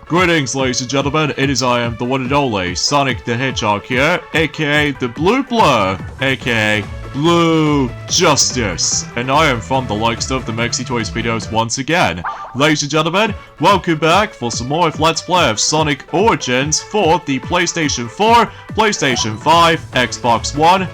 Greetings, ladies and gentlemen, it is I am the one and only Sonic the Hedgehog here, aka the Blue Blur, aka Blue Justice, and I am from the likes of the Mexi Toys videos once again. Ladies and gentlemen, welcome back for some more of Let's Play of Sonic Origins for the PlayStation 4, PlayStation 5, Xbox One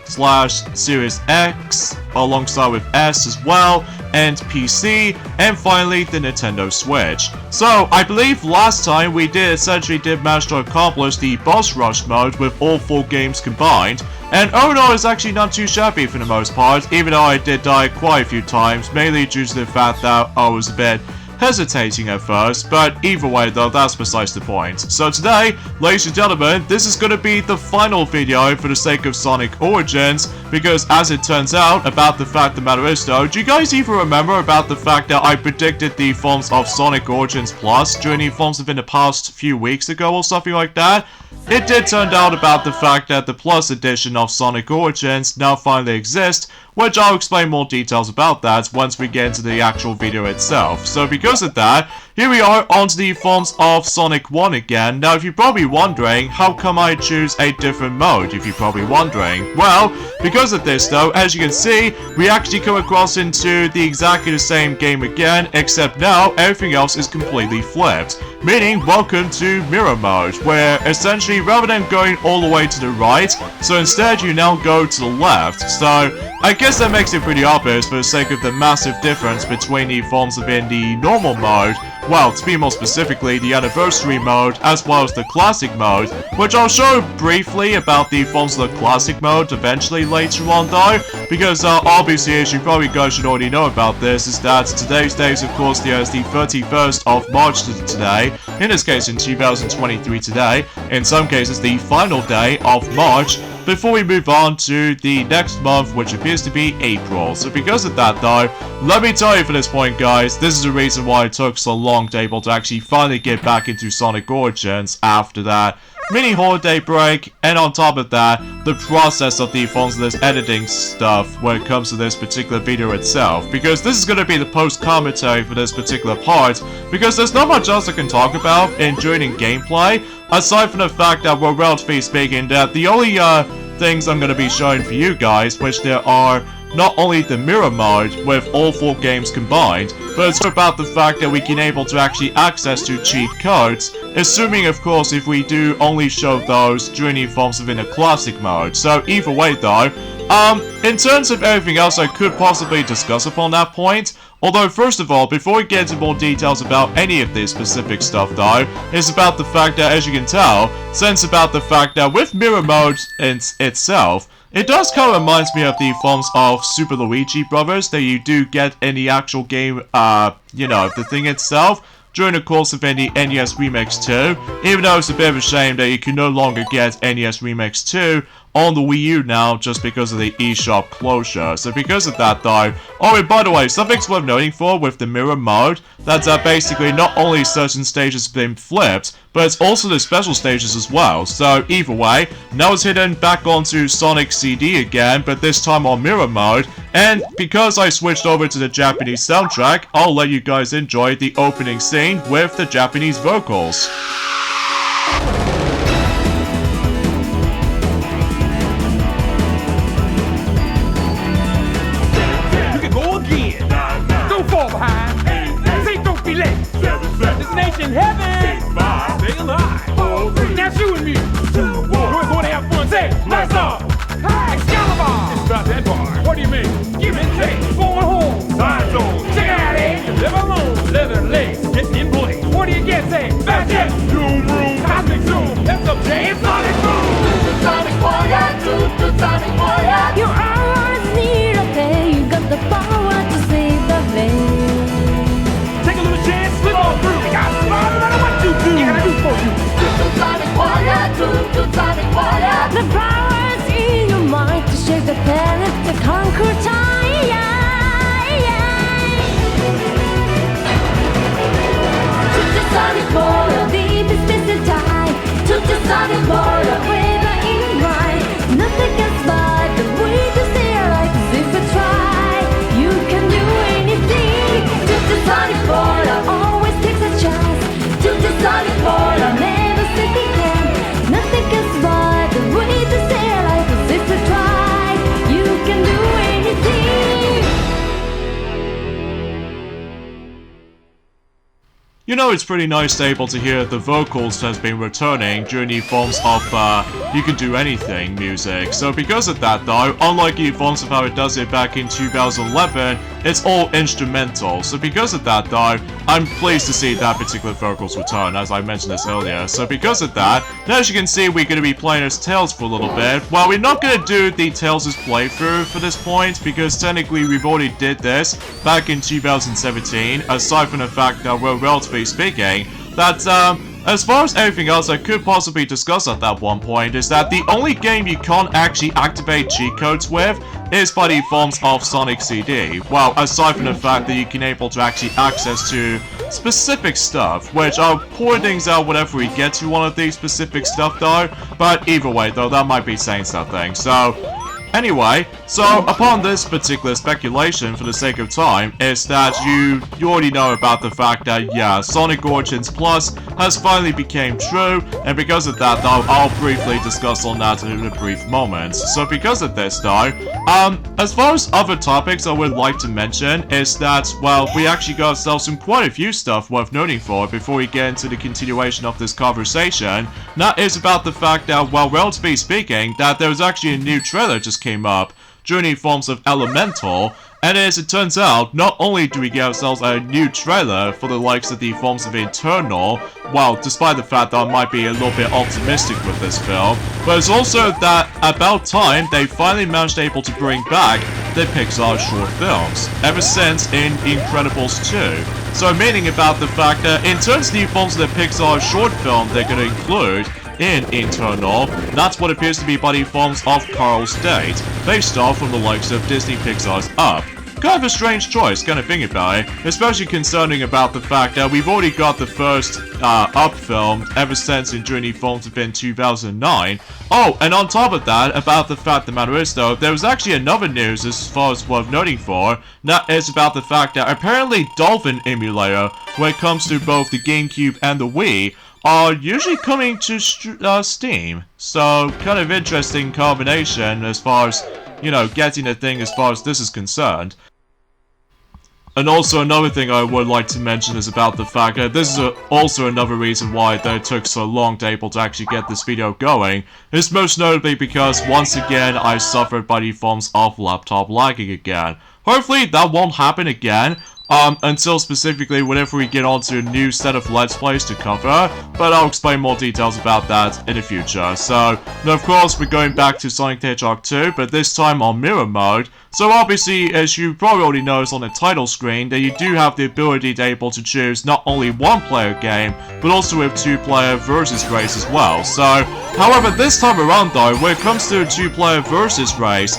/ Series X, alongside with S as well, and PC, and finally the Nintendo Switch. So, I believe last time we essentially did manage to accomplish the boss rush mode with all 4 games combined, and overall it's actually not too shabby for the most part, even though I did die quite a few times, mainly due to the fact that I was a bit hesitating at first, but either way though, that's besides the point. So today, ladies and gentlemen, this is going to be the final video for the sake of Sonic Origins, because as it turns out, about the fact the matter is though, do you guys even remember about the fact that I predicted the forms of Sonic Origins Plus during the forms within the past few weeks ago or something like that? It did turn out about the fact that the Plus edition of Sonic Origins now finally exists, which I'll explain more details about that once we get into the actual video itself. So because of that, here we are onto the forms of Sonic 1 again. Now if you're probably wondering, how come I choose a different mode, if you're probably wondering? Well, because of this though, as you can see, we actually come across into exactly the same game again, except now everything else is completely flipped. Meaning, welcome to Mirror Mode, where essentially rather than going all the way to the right, so instead you now go to the left. So I guess that makes it pretty obvious for the sake of the massive difference between the forms within the normal mode, well, to be more specifically, the Anniversary mode, as well as the Classic mode, which I'll show briefly about the forms of the Classic mode eventually later on though, because obviously, as you probably guys should already know about this, is that today's day is of course the 31st of March today, in this case in 2023 today, in some cases the final day of March, before we move on to the next month, which appears to be April. So because of that though, let me tell you for this point guys, this is the reason why it took so long to able to actually finally get back into Sonic Origins after that mini holiday break, and on top of that, the process of the forms of this editing stuff when it comes to this particular video itself, because this is going to be the post-commentary for this particular part, because there's not much else I can talk about during gameplay, aside from the fact that, well, relatively speaking, that the only things I'm going to be showing for you guys, which there are not only the Mirror Mode with all 4 games combined, but it's about the fact that we can able to actually access to cheat codes, assuming of course if we do only show those during the forms within a Classic mode. So either way though, in terms of everything else I could possibly discuss upon that point, although first of all, before we get into more details about any of this specific stuff though, is about the fact that, as you can tell, since about the fact that with Mirror Mode itself, it does kind of reminds me of the forms of Super Luigi Brothers that you do get in the actual game, you know, the thing itself, during the course of any NES Remix 2, even though it's a bit of a shame that you can no longer get NES Remix 2 on the Wii U now just because of the eShop closure. So because of that though, oh and by the way, something's worth noting for with the Mirror Mode, that's basically not only certain stages have been flipped, but it's also the special stages as well. So either way, now it's hidden back onto Sonic CD again, but this time on Mirror Mode, and because I switched over to the Japanese soundtrack, I'll let you guys enjoy the opening scene with the Japanese vocals. In heaven, stay alive. Now shoot me. We're going to have fun. Say, lights off. Excalibur. It's about that bar. What do you mean? Give and take. Going home. Side zone. Check it out, eh? Live alone. Leather legs. Getting in place. What do you get? Say, bad jet. Zoom room. Cosmic zoom. That's up, Jay. It's Sonic Boom. The Sonic Warrior. The Sonic Warrior. You always need a day. You got the power to save the day. Take a little chance. Slip on through. You got to no matter what you do. You gotta do for you. you know it's pretty nice to able to hear the vocals has been returning during the forms of You Can Do Anything music. So because of that though, unlike the forms of how it does it back in 2011, it's all instrumental. So because of that though, I'm pleased to see that particular vocals return, as I mentioned this earlier. So because of that, now as you can see, we're going to be playing as Tails for a little bit. Well, we're not going to do the Tails' playthrough for this point, because technically we've already did this back in 2017, aside from the fact that, well, relatively speaking, that, as far as everything else I could possibly discuss at that one point is that the only game you can't actually activate cheat codes with is by the forms of Sonic CD. Well, aside from the fact that you can able to actually access to specific stuff, which I'll point things out whenever we get to one of these specific stuff though, but either way though, that might be saying something. So, anyway, so upon this particular speculation, for the sake of time, is that you already know about the fact that, yeah, Sonic Origins Plus has finally became true, and because of that, though, I'll briefly discuss on that in a brief moment. So because of this, though, as far as other topics I would like to mention is that, well, we actually got ourselves quite a few stuff worth noting for before we get into the continuation of this conversation. That is about the fact that, well, relatively speaking, that there was actually a new trailer just came up during the forms of Elemental, and as it turns out, not only do we get ourselves a new trailer for the likes of the forms of Eternal, well, despite the fact that I might be a little bit optimistic with this film, but it's also that about time they finally managed able to bring back the Pixar short films, ever since in Incredibles 2. So meaning about the fact that in terms of the forms of the Pixar short film they're going to include in Eternal, that's what appears to be by the forms of Carl's Date, based off from the likes of Disney Pixar's Up. Kind of a strange choice, kind of thinking about it, especially concerning about the fact that we've already got the first Up film ever since in during the forms have been 2009. Oh, and on top of that, about the fact the matter is though, there was actually another news as far as worth noting for, that is about the fact that apparently Dolphin Emulator, when it comes to both the GameCube and the Wii, are usually coming to Steam. So, kind of interesting combination as far as, you know, getting the thing as far as this is concerned. And also another thing I would like to mention is about the fact that this is also another reason why it took so long to able to actually get this video going. It's most notably because once again I suffered by the forms of laptop lagging again. Hopefully that won't happen again. Until specifically whenever we get onto a new set of Let's Plays to cover, but I'll explain more details about that in the future. So, now of course, we're going back to Sonic the Hedgehog 2, but this time on Mirror Mode. So obviously, as you probably already noticed on the title screen, that you do have the ability to able to choose not only one-player game, but also with two-player versus race as well. So, however, this time around though, when it comes to a two-player versus race,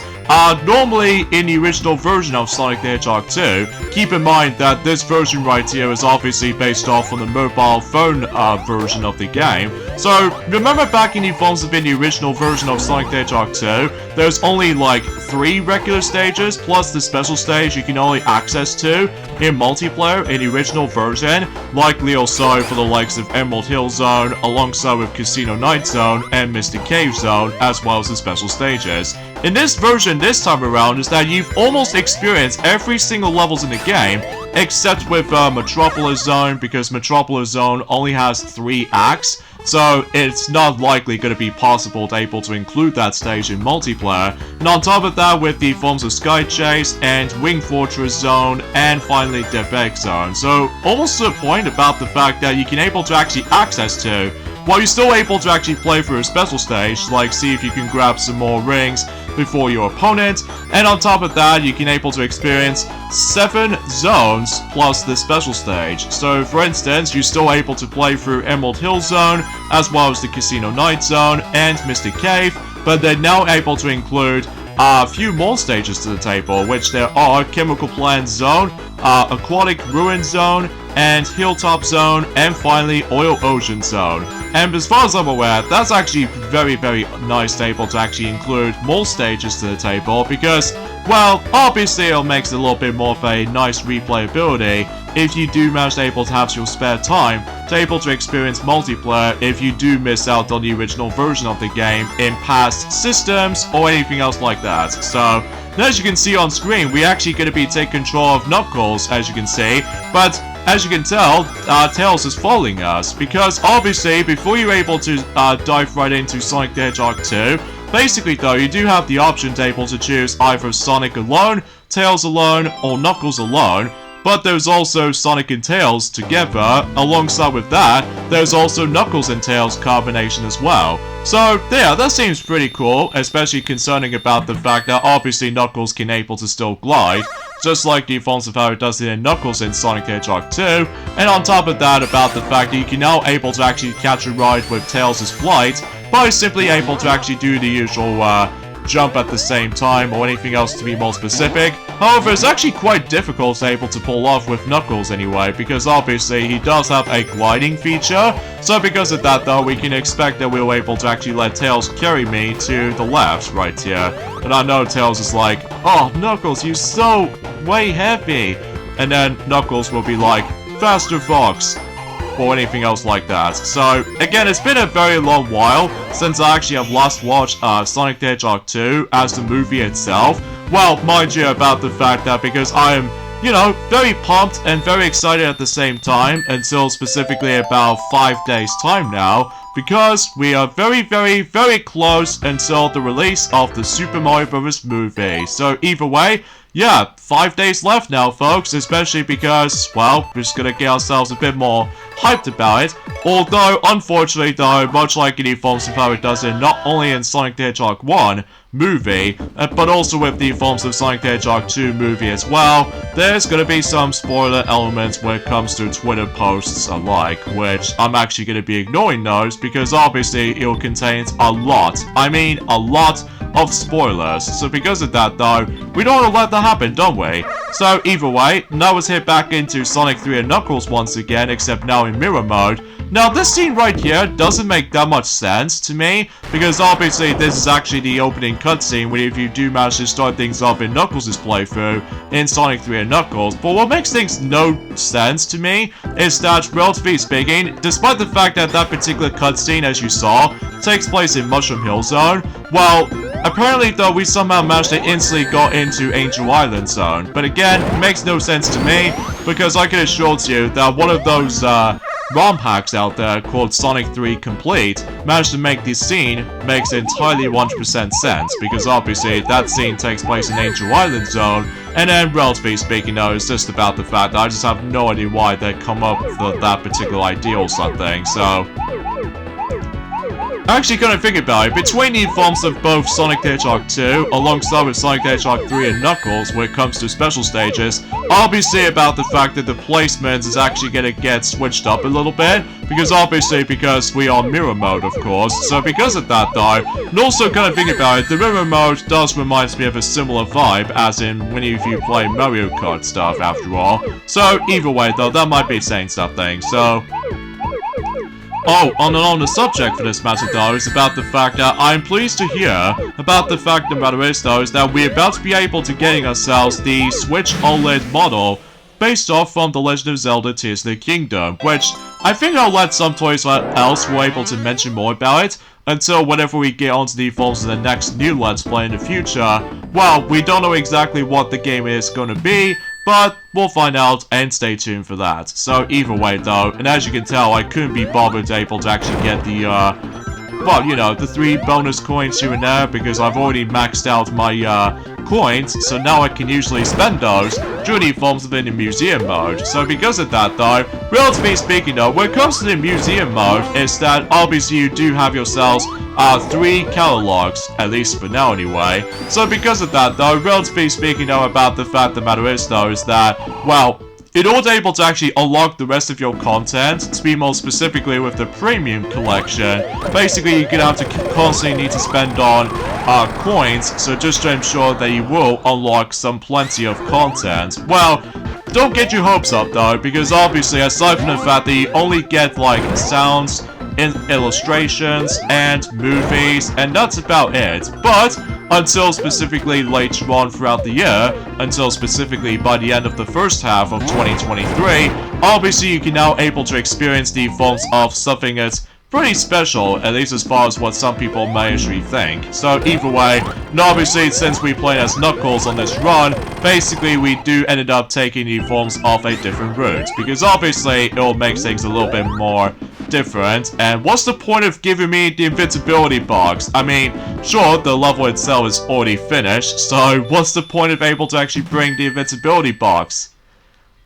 normally in the original version of Sonic the Hedgehog 2, keep in mind that this version right here is obviously based off on the mobile phone version of the game. So, remember back in the forms of in the original version of Sonic the Hedgehog 2, there's only like 3 regular stages, plus the special stage you can only access to in multiplayer in the original version, likely also for the likes of Emerald Hill Zone, alongside with Casino Night Zone and Mystic Cave Zone, as well as the special stages. In this version this time around is that you've almost experienced every single levels in the game, except with Metropolis Zone, because Metropolis Zone only has 3 acts, so it's not likely going to be possible to able to include that stage in multiplayer. And on top of that, with the forms of Sky Chase and Wing Fortress Zone, and finally Death Egg Zone. So almost to the point about the fact that you can able to actually access to, while you're still able to actually play through a special stage, like see if you can grab some more rings before your opponent, and on top of that you can able to experience 7 zones plus the special stage. So for instance, you're still able to play through Emerald Hill Zone, as well as the Casino Night Zone and Mystic Cave, but they're now able to include a few more stages to the table, which there are Chemical Plant Zone, Aquatic Ruin Zone, and Hilltop Zone, and finally Oil Ocean Zone. And as far as I'm aware, that's actually very, very nice to able to actually include more stages to the table, because, well, obviously it makes it a little bit more of a nice replayability if you do manage to able to have your spare time to able to experience multiplayer if you do miss out on the original version of the game in past systems or anything else like that. So, as you can see on screen, we're actually going to be taking control of Knuckles, as you can see, but as you can tell, Tails is following us, because obviously, before you're able to dive right into Sonic the Hedgehog 2, basically though, you do have the option to able to choose either Sonic alone, Tails alone, or Knuckles alone. But there's also Sonic and Tails together. Alongside with that, there's also Knuckles and Tails combination as well. So, yeah, that seems pretty cool, especially concerning about the fact that obviously Knuckles can able to still glide, just like the forms of how it does it in Knuckles in Sonic the Hedgehog 2, and on top of that, about the fact that you can now able to actually catch a ride with Tails' flight by simply able to actually do the usual, jump at the same time or anything else to be more specific. However, it's actually quite difficult to able to pull off with Knuckles anyway, because obviously he does have a gliding feature. So because of that though, we can expect that we're able to actually let Tails carry me to the left right here. And I know Tails is like, oh Knuckles, you're so way heavy. And then Knuckles will be like, faster Fox, or anything else like that. So, again, it's been a very long while since I actually have last watched Sonic the Hedgehog 2 as the movie itself. Well, mind you about the fact that because I am, you know, very pumped and very excited at the same time until specifically about 5 days time now, because we are very, very, very close until the release of the Super Mario Bros. Movie. So, either way, yeah, 5 days left now, folks, especially because, well, we're just gonna get ourselves a bit more hyped about it. Although, unfortunately, though, much like any forms of how it does it not only in Sonic the Hedgehog 1 movie, but also with the forms of Sonic the Hedgehog 2 movie as well, there's gonna be some spoiler elements when it comes to Twitter posts alike, which I'm actually gonna be ignoring those because obviously it will contain a lot, I mean a lot of spoilers. So because of that though, we don't want to let that happen, don't we? So either way, now let's head back into Sonic 3 and Knuckles once again, except now in mirror mode. Now this scene right here doesn't make that much sense to me, because obviously this is actually the opening cutscene where if you do manage to start things up in Knuckles' playthrough in Sonic 3 and Knuckles. But what makes things no sense to me is that, relatively speaking, despite the fact that that particular cutscene, as you saw, takes place in Mushroom Hill Zone, well, apparently though we somehow managed to instantly go into Angel Island Zone. But again, it makes no sense to me, because I can assure you that one of those ROM hacks out there called Sonic 3 Complete managed to make this scene makes entirely 100% sense, because obviously that scene takes place in Angel Island Zone, and then relatively speaking though, it's just about the fact that I just have no idea why they come up with that particular idea or something. So actually, kind of think about it, between the forms of both Sonic the Hedgehog 2, alongside with Sonic the Hedgehog 3 and Knuckles, when it comes to special stages, obviously about the fact that the placement is actually gonna get switched up a little bit, because obviously because we are mirror mode, of course. So because of that though, and also kind of think about it, the mirror mode does remind me of a similar vibe, as in when you play Mario Kart stuff after all. So either way though, that might be saying something, so oh, on the subject for this matter though, is about the fact that I'm pleased to hear about the fact about it though, is that we're about to be able to getting ourselves the Switch OLED model based off from The Legend of Zelda Tears of the Kingdom, which I think I'll let some toys else were able to mention more about it until whenever we get onto the forms of the next new Let's Play in the future. Well, we don't know exactly what the game is going to be, but we'll find out and stay tuned for that. So either way though, and as you can tell, I couldn't be bothered able to actually get the, well, you know, the 3 bonus coins here and there, because I've already maxed out my, coins, so now I can usually spend those during the forms of in the museum mode. So because of that though, relatively speaking though, when it comes to the museum mode, is that obviously you do have yourselves 3 catalogs, at least for now anyway. So because of that though, relatively speaking though, about the fact the matter is though, is that, well, in order able to actually unlock the rest of your content, to be more specifically with the premium collection, basically you're gonna have to constantly need to spend on coins, so just to ensure that you will unlock some plenty of content. Well, don't get your hopes up though, because obviously aside from the fact that you only get like sounds, illustrations, and movies, and that's about it. But until specifically later on throughout the year, until specifically by the end of the first half of 2023, obviously you can now able to experience the forms of something that's pretty special, at least as far as what some people may actually think. So either way, and obviously since we played as Knuckles on this run, basically we do ended up taking the forms off a different route, because obviously it'll make things a little bit more different. And what's the point of giving me the invincibility box? I mean, sure, the level itself is already finished, so what's the point of able to actually bring the invincibility box?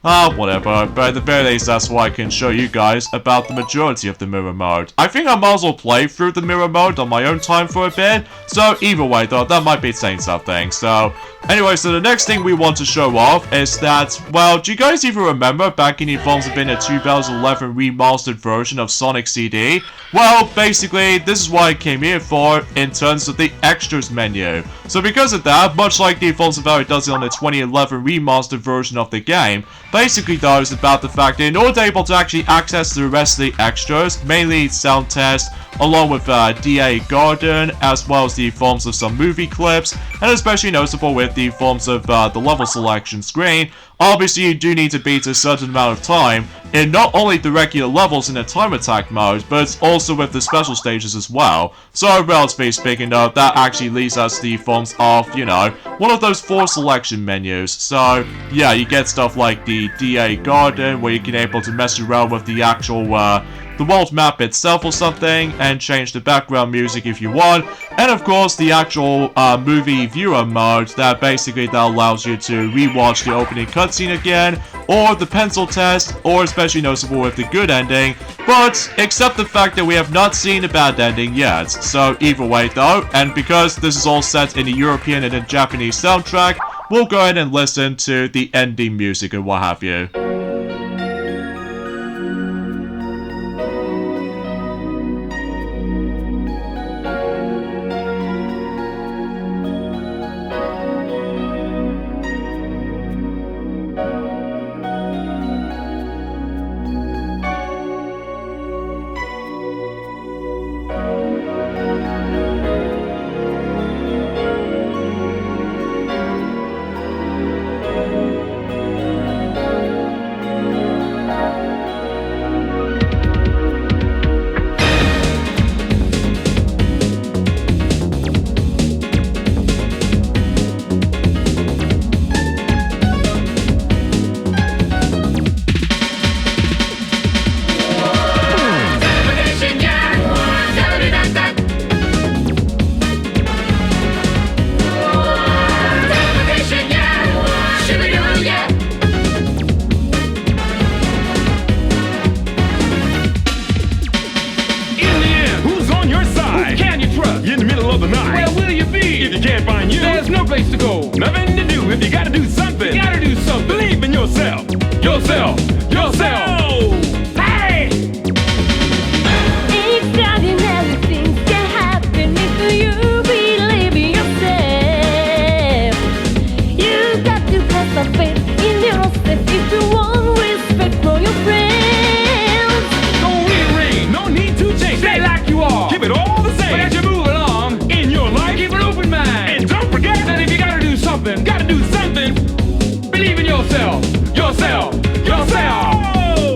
Whatever, but at the very least that's why I can show you guys about the majority of the mirror mode. I think I might as well play through the mirror mode on my own time for a bit, so either way though, that might be saying something. So, anyway, so the next thing we want to show off is that, well, do you guys even remember back in the forms of being a 2011 remastered version of Sonic CD? Well, basically, this is what I came here for in terms of the extras menu. So because of that, much like the forms of how it does it on the 2011 remastered version of the game, basically though is about the fact that in order to be able to actually access the rest of the extras, mainly sound test, along with DA Garden, as well as the forms of some movie clips, and especially noticeable with the forms of the level selection screen, obviously you do need to beat a certain amount of time in not only the regular levels in the time attack mode, but also with the special stages as well. So relatively speaking though, that actually leads us to the forms of, you know, one of those 4 selection menus. So yeah, you get stuff like the DA Garden, where you can able to mess around with the actual the world map itself or something, and change the background music if you want, and of course the actual movie viewer mode that basically that allows you to rewatch the opening cutscene again, or the pencil test, or especially noticeable with the good ending, but except the fact that we have not seen the bad ending yet. So either way though, and because this is all set in the European and the Japanese soundtrack, we'll go ahead and listen to the ending music and what have you. place to go. Nothing to do if you gotta do something. You gotta do something. Believe in yourself. Yourself. Yourself. Hey! Extraordinary things can happen if you believe in yourself. You got to have a faith in yourself if you want respect from your friends. Don't rearrange. No need to change. Stay like you are. Keep it all the same. But as you move along in your life, keep an open mind. And don't forget that if you gotta do something, believe in yourself. Yourself. Yourself.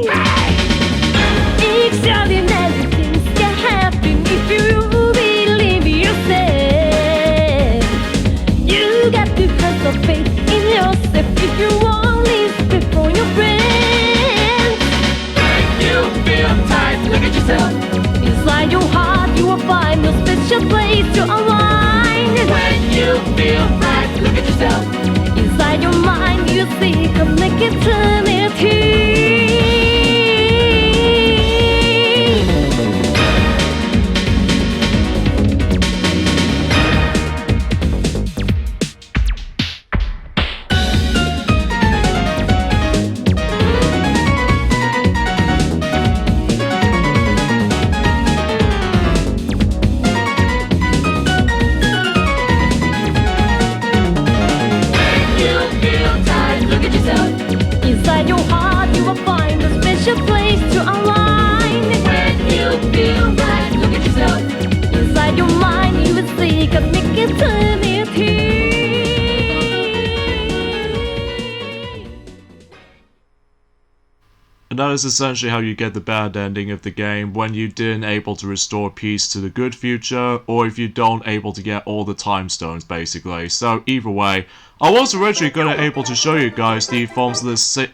And that is essentially how you get the bad ending of the game, when you didn't able to restore peace to the good future, or if you don't able to get all the time stones, basically. So either way, I was originally gonna able to show you guys the forms of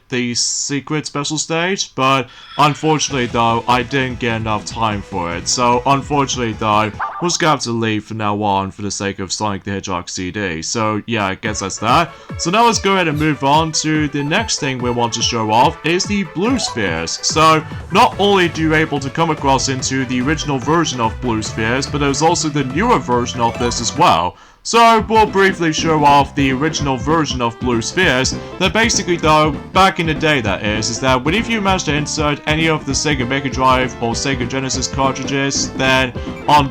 the secret special stage, but unfortunately though, I didn't get enough time for it. So unfortunately though, we're just gonna have to leave from now on for the sake of Sonic the Hedgehog CD. So yeah, I guess that's that. So now let's go ahead and move on to the next thing we want to show off is the blue spheres. So not only do you able to come across into the original version of blue spheres, but there's also the newer version of this as well. So, we'll briefly show off the original version of Blue Spheres, that basically though, back in the day that is that when if you manage to insert any of the Sega Mega Drive or Sega Genesis cartridges, then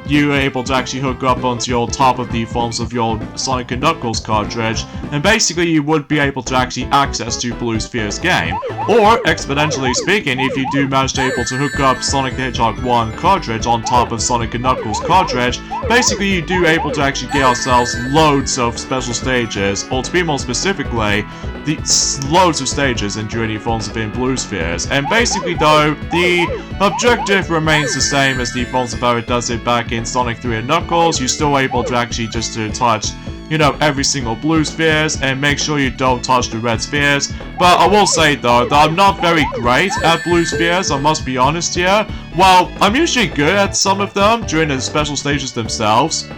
you are able to actually hook up onto your top of the forms of your Sonic & Knuckles cartridge, and basically you would be able to actually access to Blue Spheres game. Or, exponentially speaking, if you do manage to able to hook up Sonic the Hedgehog 1 cartridge on top of Sonic & Knuckles cartridge, basically you do able to actually get yourselves loads of special stages, or to be more specifically, loads of stages in Journey forms within Blue Spheres. And basically though, the objective remains the same as the forms of how it does it back in Sonic 3 and Knuckles. You're still able to actually just to touch, you know, every single blue spheres, and make sure you don't touch the red spheres. But I will say though, that I'm not very great at blue spheres, I must be honest here. Well, I'm usually good at some of them during the special stages themselves,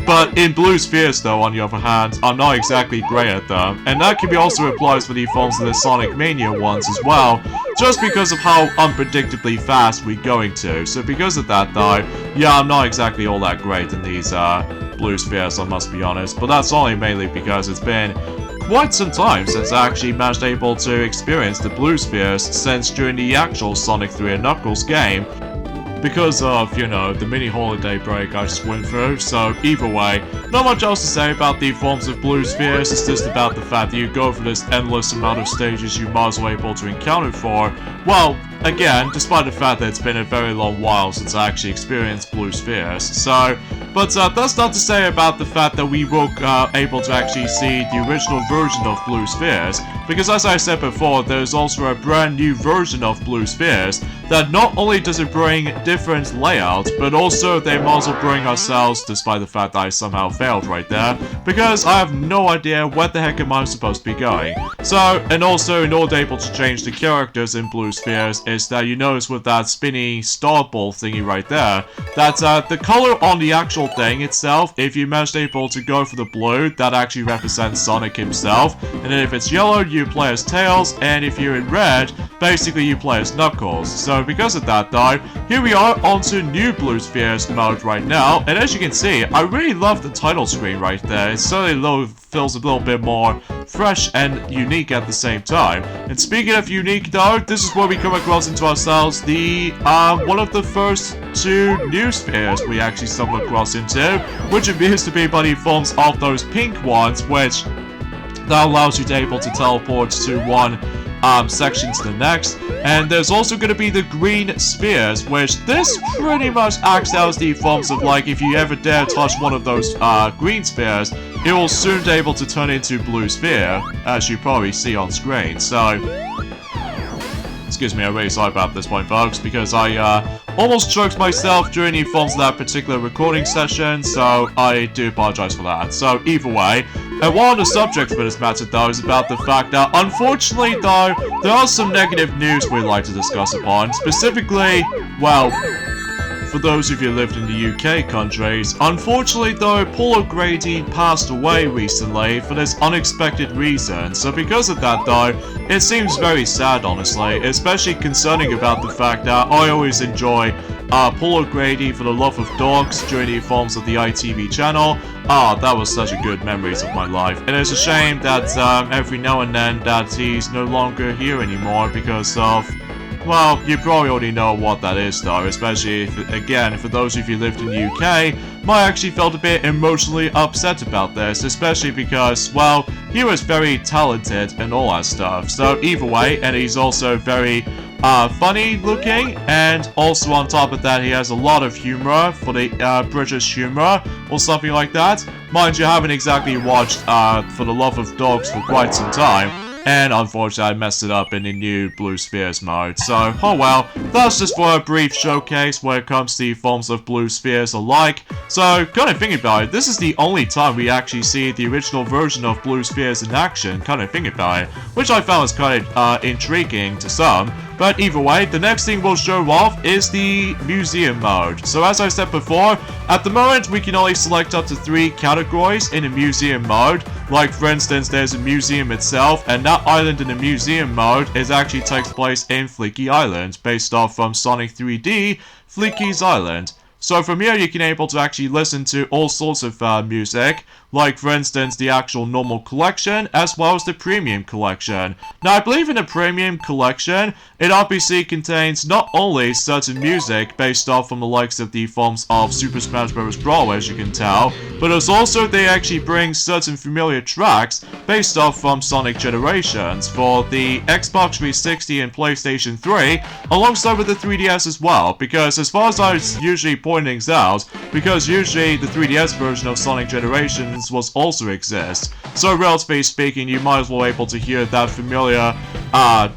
but in blue spheres though, on the other hand, I'm not exactly great at them. And that can be also applies for the forms of the Sonic Mania ones as well, just because of how unpredictably fast we're going to. So because of that though, yeah, I'm not exactly all that great in these blue spheres, I must be honest. But that's only mainly because it's been quite some time since I actually managed able to experience the blue spheres since during the actual Sonic 3 and Knuckles game, because of, you know, the mini holiday break I just went through. So either way, not much else to say about the forms of blue spheres. It's just about the fact that you go for this endless amount of stages you might as well able to encounter for, well, again, despite the fact that it's been a very long while since I actually experienced blue spheres. So, but that's not to say about the fact that we were able to actually see the original version of blue spheres, because as I said before, there's also a brand new version of blue spheres that not only does it bring different layouts, but also they might also bring ourselves, despite the fact that I somehow failed right there, because I have no idea where the heck am I supposed to be going. So, and also in order able to change the characters in blue spheres, is that you notice with that spinny star ball thingy right there, that the color on the actual thing itself, if you manage able to go for the blue, that actually represents Sonic himself, and then if it's yellow, you play as Tails, and if you're in red, basically you play as Knuckles. So because of that though, here we are onto new blue spheres mode right now, and as you can see, I really love the title screen right there. It certainly feels a little bit more fresh and unique at the same time. And speaking of unique though, this is where we come across into ourselves the one of the first two new spheres we actually stumbled across into, which appears to be by the forms of those pink ones, which that allows you to able to teleport to one section to the next. And there's also going to be the green spheres, which this pretty much acts as the forms of, like, if you ever dare touch one of those green spheres, it will soon be able to turn into blue sphere, as you probably see on screen. So, excuse me, I'm really sorry about this point, folks, because I almost choked myself during the forms of that particular recording session, so I do apologize for that. So either way, and one of the subjects for this matter though is about the fact that, unfortunately though, there are some negative news we'd like to discuss upon. Specifically, well, for those of you who lived in the UK countries, unfortunately though, Paul O'Grady passed away recently for this unexpected reason. So because of that though, it seems very sad honestly, especially concerning about the fact that I always enjoy Paul O'Grady for the love of dogs during the forms of the ITV channel. That was such a good memories of my life. And it's a shame that every now and then that he's no longer here anymore because of, well, you probably already know what that is though, especially if, again, for those of you who lived in the UK, I actually felt a bit emotionally upset about this, especially because, well, he was very talented and all that stuff. So either way, and he's also very funny looking, and also on top of that he has a lot of humor for the British humor or something like that. Mind you, I haven't exactly watched For the Love of Dogs for quite some time, and unfortunately I messed it up in the new Blue Spheres mode. So, oh well, that's just for a brief showcase when it comes to the forms of Blue Spheres alike. So, kind of thinking about it, this is the only time we actually see the original version of Blue Spheres in action, kind of thinking about it, which I found was kind of intriguing to some. But either way, the next thing we'll show off is the museum mode. So as I said before, at the moment we can only select up to 3 categories in a museum mode. Like for instance, there's a museum itself, and that island in the museum mode actually takes place in Fleeky Island, based off from Sonic 3D, Fleeky's Island. So from here you can able to actually listen to all sorts of music, like for instance the actual normal collection as well as the premium collection. Now I believe in the premium collection, it obviously contains not only certain music based off from the likes of the forms of Super Smash Bros. Brawl, as you can tell, but it's also they actually bring certain familiar tracks based off from Sonic Generations for the Xbox 360 and PlayStation 3, alongside with the 3DS as well, because as far as I was usually pointing things out, because usually the 3DS version of Sonic Generations was also exist. So relatively speaking, you might as well able to hear that familiar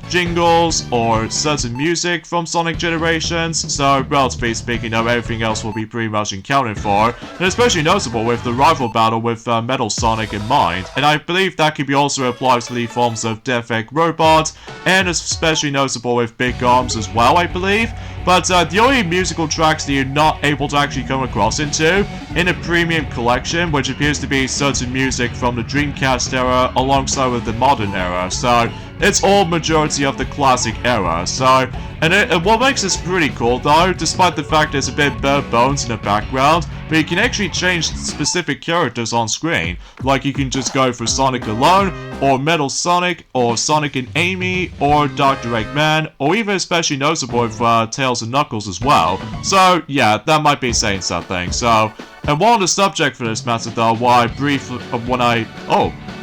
jingles or certain music from Sonic Generations. So relatively speaking, though, everything else will be pretty much accounted for, and especially notable with the rival battle with Metal Sonic in mind. And I believe that could be also applied to the forms of Death Egg Robot, and especially notable with Big Arms as well, I believe. But the only musical tracks that you're not able to actually come across into in a premium collection, which appears to be certain music from the Dreamcast era alongside with the modern era. So it's all majority of the classic era. So, and what makes this pretty cool though, despite the fact there's a bit bare bones in the background, but you can actually change specific characters on screen. Like you can just go for Sonic alone, or Metal Sonic, or Sonic and Amy, or Dr. Eggman, or even especially noticeable with Tails and Knuckles as well. So yeah, that might be saying something. So, and while on the subject for this matter though,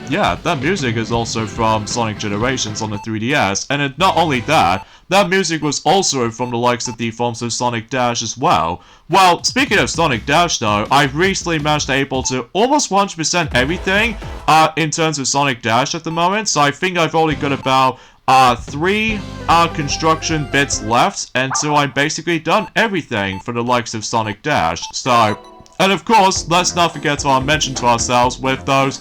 yeah, that music is also from Sonic Generations on the 3DS, and not only that, that music was also from the likes of the forms of Sonic Dash as well. Well, speaking of Sonic Dash though, I've recently managed to able to almost 100% everything in terms of Sonic Dash at the moment, so I think I've only got about 3 construction bits left, and so I'm basically done everything for the likes of Sonic Dash. So, and of course, let's not forget to mention to ourselves with those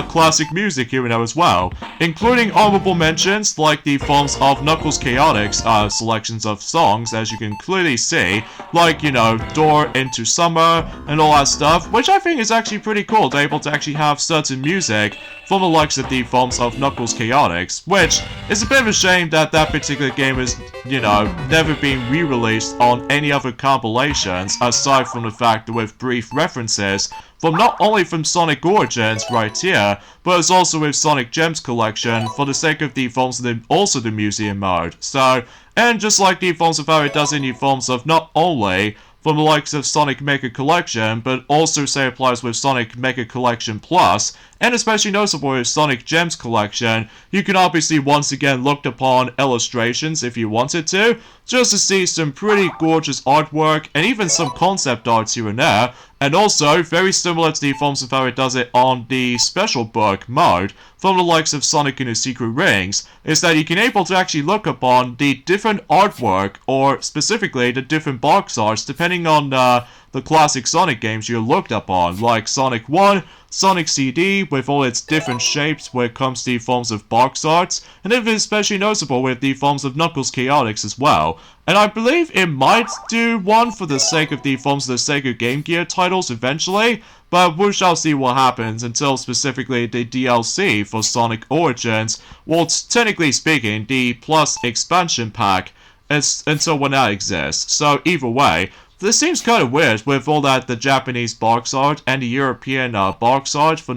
classic music here and there as well, including honorable mentions like the forms of Knuckles Chaotix selections of songs, as you can clearly see, like, you know, Door Into Summer and all that stuff, which I think is actually pretty cool to be able to actually have certain music from the likes of the forms of Knuckles Chaotix, which is a bit of a shame that that particular game is, you know, never been re-released on any other compilations, aside from the fact that with brief references from not only from Sonic Origins right here, but it's also with Sonic Gems Collection for the sake of the forms of also the museum mode. So, and just like the forms of how it does in the forms of not only from the likes of Sonic Mega Collection, but also say applies with Sonic Mega Collection Plus, and especially noticeable with Sonic Gems Collection, you can obviously once again look upon illustrations if you wanted to, just to see some pretty gorgeous artwork, and even some concept arts here and there, and also very similar to the forms of how it does it on the special book mode, from the likes of Sonic and the Secret Rings, is that you can able to actually look upon the different artwork, or specifically the different box arts, depending on the classic Sonic games you looked up on, like Sonic 1, Sonic CD, with all its different shapes when it comes to the forms of box arts, and it is especially noticeable with the forms of Knuckles Chaotix as well. And I believe it might do one for the sake of the forms of the Sega Game Gear titles eventually, but we shall see what happens until specifically the DLC for Sonic Origins, well, technically speaking, the Plus expansion pack, until when that exists. So either way, this seems kind of weird with all that the Japanese box art and the European box art for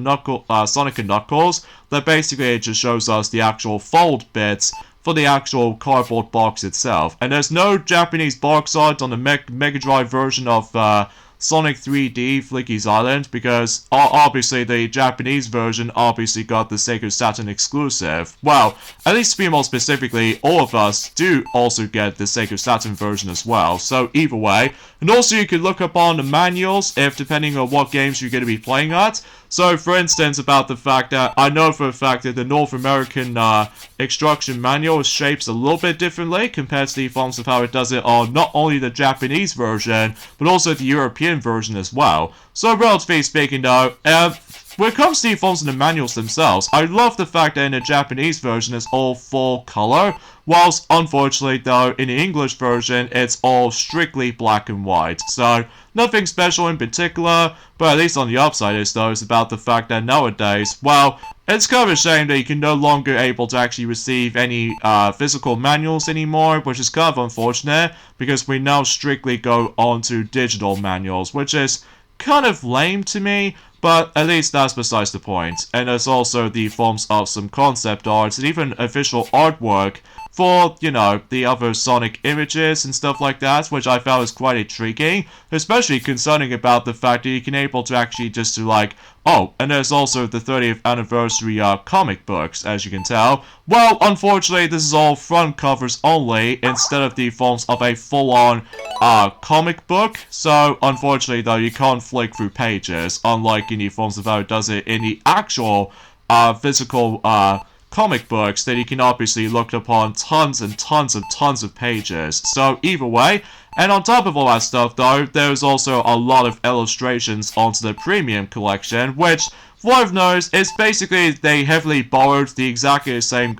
Sonic and Knuckles, that basically it just shows us the actual fold bits for the actual cardboard box itself. And there's no Japanese box art on the Mega Drive version of Sonic 3D Fleeky's Island, because obviously the Japanese version obviously got the Sega Saturn exclusive. Well, at least to be more specifically, all of us do also get the Sega Saturn version as well, so either way. And also you can look up on the manuals if depending on what games you're going to be playing at. So, for instance, about the fact that I know for a fact that the North American instruction manual is shaped a little bit differently compared to the forms of how it does it on not only the Japanese version, but also the European version as well. So, relatively speaking though, when it comes to the forms of the manuals themselves, I love the fact that in the Japanese version it's all full color, whilst unfortunately though in the English version it's all strictly black and white. So nothing special in particular, but at least on the upside is though is about the fact that nowadays, well, it's kind of a shame that you can no longer able to actually receive any physical manuals anymore, which is kind of unfortunate because we now strictly go on to digital manuals, which is kind of lame to me. But at least that's besides the point. And there's also the forms of some concept arts and even official artwork for, you know, the other Sonic images and stuff like that, which I found was quite intriguing, especially concerning about the fact that you can able to actually just to like, oh, and there's also the 30th anniversary comic books, as you can tell. Well, unfortunately, this is all front covers only, instead of the forms of a full-on comic book. So, unfortunately, though, you can't flick through pages, unlike in the forms of how it does it in the actual physical comic books that you can obviously look upon tons and tons of pages. So either way, and on top of all that stuff though, there's also a lot of illustrations onto the premium collection, which for what I've noticed is basically they heavily borrowed the exactly same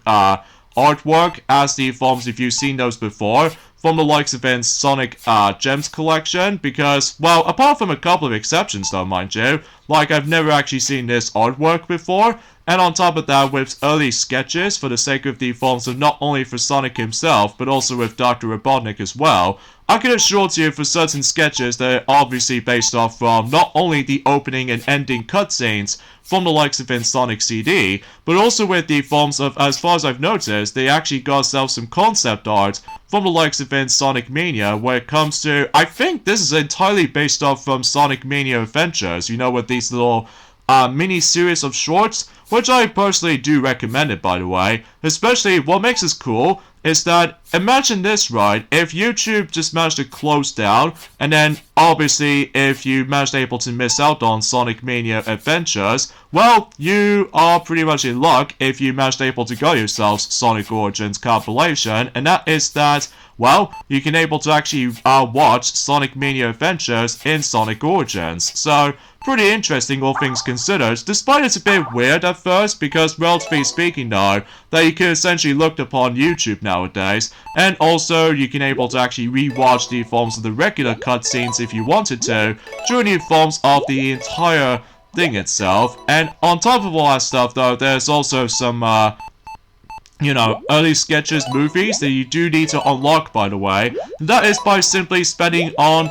artwork as the forms, if you've seen those before, from the likes of in Sonic Gems collection, because, well, apart from a couple of exceptions though, mind you, like I've never actually seen this artwork before, and on top of that, with early sketches for the sake of the forms of not only for Sonic himself, but also with Dr. Robotnik as well, I can assure you for certain sketches that are obviously based off from not only the opening and ending cutscenes from the likes of in Sonic CD, but also with the forms of, as far as I've noticed, they actually got themselves some concept art from the likes of in Sonic Mania, where it comes to, I think this is entirely based off from Sonic Mania Adventures, you know, with these little mini-series of shorts, which I personally do recommend it, by the way. Especially, what makes this cool is that, imagine this, right, if YouTube just managed to close down, and then, obviously, if you managed able to miss out on Sonic Mania Adventures, well, you are pretty much in luck if you managed able to go yourselves Sonic Origins compilation, and that is that, well, you can able to actually watch Sonic Mania Adventures in Sonic Origins. So, pretty interesting all things considered, despite it's a bit weird at first, because relatively speaking though, that you can essentially look upon YouTube nowadays, and also you can able to actually rewatch the forms of the regular cutscenes if you wanted to, during the forms of the entire thing itself. And on top of all that stuff though, there's also some you know, early sketches, movies that you do need to unlock, by the way. And that is by simply spending on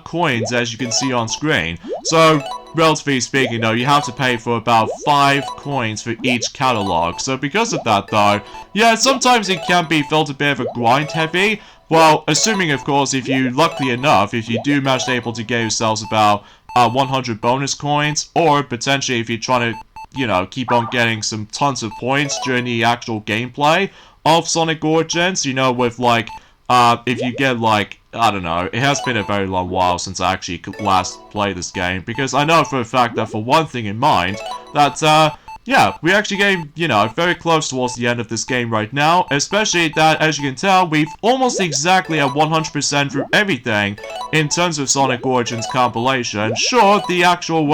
coins, as you can see on screen. So, relatively speaking though, you have to pay for about 5 coins for each catalog. So because of that though, yeah, sometimes it can be felt a bit of a grind heavy. Well, assuming of course, if you, luckily enough, if you do manage to able to get yourselves about 100 bonus coins, or potentially if you're trying to, you know, keep on getting some tons of points during the actual gameplay of Sonic Origins, you know, with like, if you get like, I don't know, it has been a very long while since I actually last played this game, because I know for a fact that for one thing in mind, that, yeah, we actually getting, you know, very close towards the end of this game right now, especially that, as you can tell, we've almost exactly at 100% through everything in terms of Sonic Origins compilation. Sure, the actual,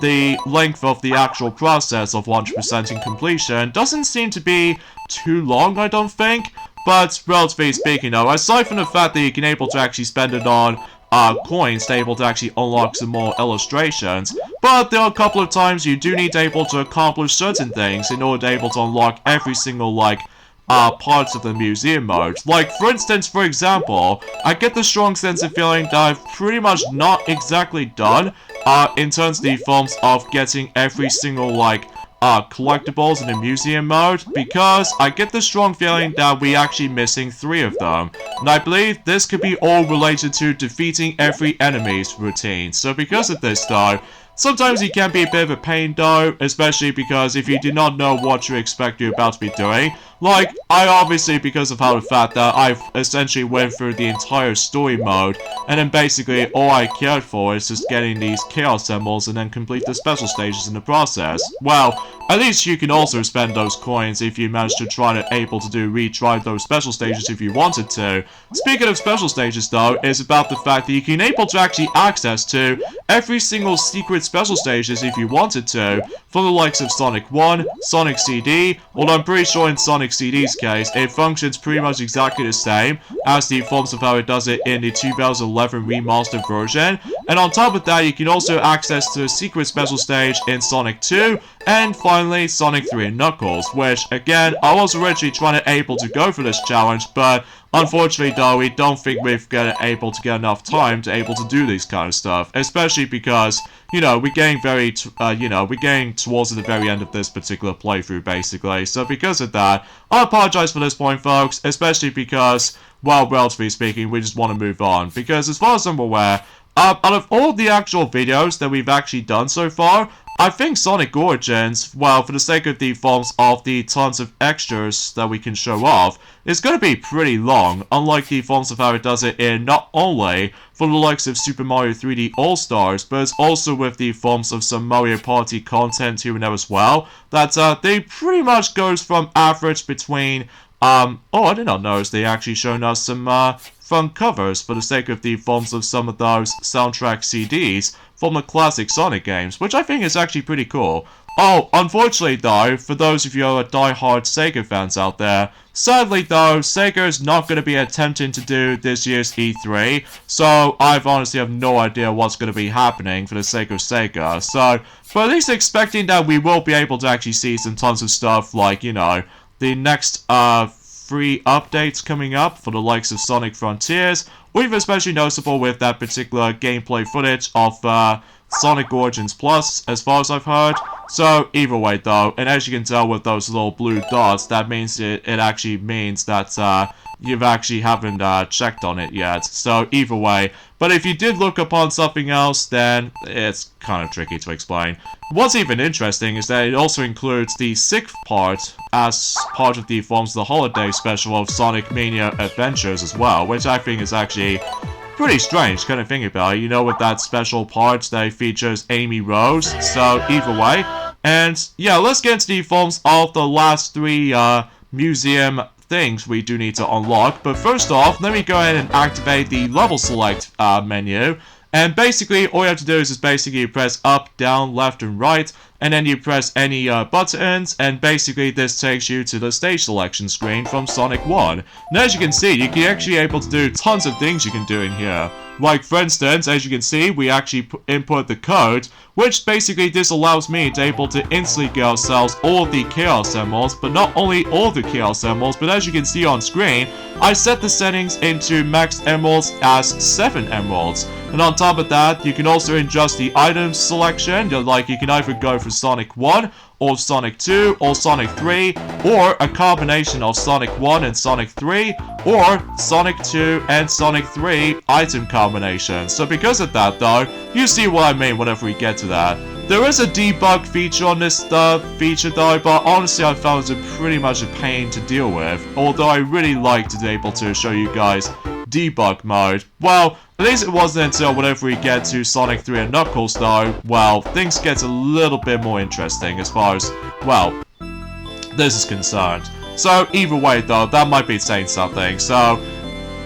the length of the actual process of 100% in completion doesn't seem to be too long, I don't think, but relatively speaking though, aside from the fact that you can able to actually spend it on coins to able to actually unlock some more illustrations, but there are a couple of times you do need to able to accomplish certain things in order to able to unlock every single like parts of the museum mode. Like, for instance, for example, I get the strong sense of feeling that I've pretty much not exactly done in terms of the forms of getting every single like collectibles in the museum mode, because I get the strong feeling that we're actually missing 3 of them, and I believe this could be all related to defeating every enemy's routine. So because of this though, Sometimes it can be a bit of a pain though, especially because if you do not know what to expect you're about to be doing, like, I obviously, because of how the fact that I've essentially went through the entire story mode, and then basically all I cared for is just getting these Chaos Emeralds and then complete the special stages in the process. Well, at least you can also spend those coins if you manage to try to retry those special stages if you wanted to. Speaking of special stages though, is about the fact that you can able to actually access to every single secret special stages if you wanted to, from the likes of Sonic 1, Sonic CD, although I'm pretty sure in Sonic CD's case, it functions pretty much exactly the same as the forms of how it does it in the 2011 remastered version. And on top of that, you can also access to a secret special stage in Sonic 2, and finally Sonic 3 and Knuckles, which again, I was originally trying to able to go for this challenge, but unfortunately though, we don't think we've able to get enough time to able to do this kind of stuff, especially because, you know, we're getting we're getting towards the very end of this particular playthrough basically. So because of that, I apologize for this point folks, especially because, well, relatively speaking, we just want to move on, because as far as I'm aware, out of all the actual videos that we've actually done so far, I think Sonic Origins, well, for the sake of the forms of the tons of extras that we can show off, is going to be pretty long, unlike the forms of how it does it in not only for the likes of Super Mario 3D All-Stars, but it's also with the forms of some Mario Party content here and there as well, that they pretty much goes from average between, oh, I did not notice they actually shown us some fun covers for the sake of the forms of some of those soundtrack CDs from the classic Sonic games, which I think is actually pretty cool. Oh, unfortunately though, for those of you who are die-hard Sega fans out there, sadly though, Sega is not going to be attempting to do this year's E3, so I honestly have no idea what's going to be happening for the sake of Sega. So, but at least expecting that we will be able to actually see some tons of stuff like, you know, the next free updates coming up for the likes of Sonic Frontiers, or even especially noticeable with that particular gameplay footage of Sonic Origins Plus, as far as I've heard. So, either way though, and as you can tell with those little blue dots, that means it actually means that you actually haven't checked on it yet. So, either way. But if you did look upon something else, then it's kind of tricky to explain. What's even interesting is that it also includes the 6th part as part of the forms of the holiday special of Sonic Mania Adventures as well, which I think is actually pretty strange, kind of think about it, you know, with that special part that features Amy Rose. So, either way. And, yeah, let's get into the forms of the last 3 museum things we do need to unlock. But first off, let me go ahead and activate the level select menu. And basically, all you have to do is just basically press up, down, left, and right, and then you press any buttons, and basically this takes you to the stage selection screen from Sonic 1. And as you can see, you can actually able to do tons of things you can do in here. Like, for instance, as you can see, we actually input the code, which basically this allows me to able to instantly get ourselves all of the Chaos Emeralds, but not only all the Chaos Emeralds, but as you can see on screen, I set the settings into max emeralds as 7 emeralds. And on top of that, you can also adjust the items selection, like you can either go for Sonic 1, or Sonic 2, or Sonic 3, or a combination of Sonic 1 and Sonic 3, or Sonic 2 and Sonic 3 item combinations. So because of that though, you see what I mean whenever we get to that. There is a debug feature on this feature though, but honestly I found it pretty much a pain to deal with, although I really like to be able to show you guys debug mode. Well, at least it wasn't until whenever we get to Sonic 3 and Knuckles though, well, things get a little bit more interesting as far as, well, this is concerned. So either way though, that might be saying something, so,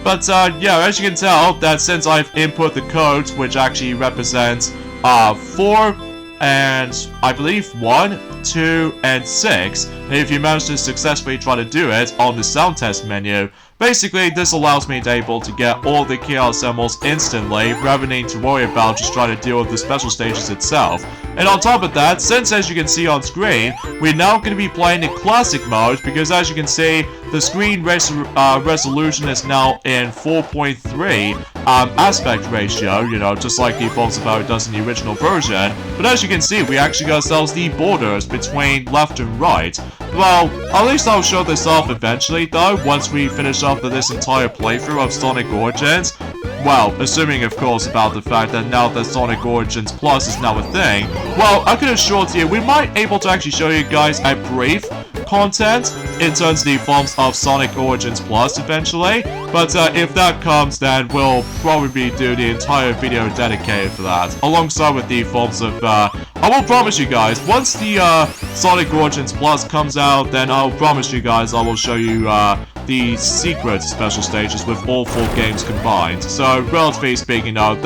but yeah, as you can tell, that since I've input the code, which actually represents 4 and I believe 1, 2, and 6, and if you manage to successfully try to do it on the sound test menu, basically this allows me to able to get all the Chaos Emeralds instantly, rather than needing to worry about just trying to deal with the special stages itself. And on top of that, since as you can see on screen, we're now going to be playing in classic mode, because as you can see, the screen resolution is now in 4.3 aspect ratio, you know, just like the forms of how it does in the original version. But as you can see, we actually got ourselves the borders between left and right. Well, at least I'll show this off eventually though, once we finish up this entire playthrough of Sonic Origins. well, assuming of course about the fact that now that Sonic Origins Plus is now a thing, well, I can assure you we might able to actually show you guys a brief content in terms of the forms of Sonic Origins Plus eventually, but if that comes, then we'll probably do the entire video dedicated for that, alongside with the forms of, I will promise you guys, once the Sonic Origins Plus comes out, then I'll promise you guys I will show you the secret special stages with all 4 games combined. So, relatively speaking though,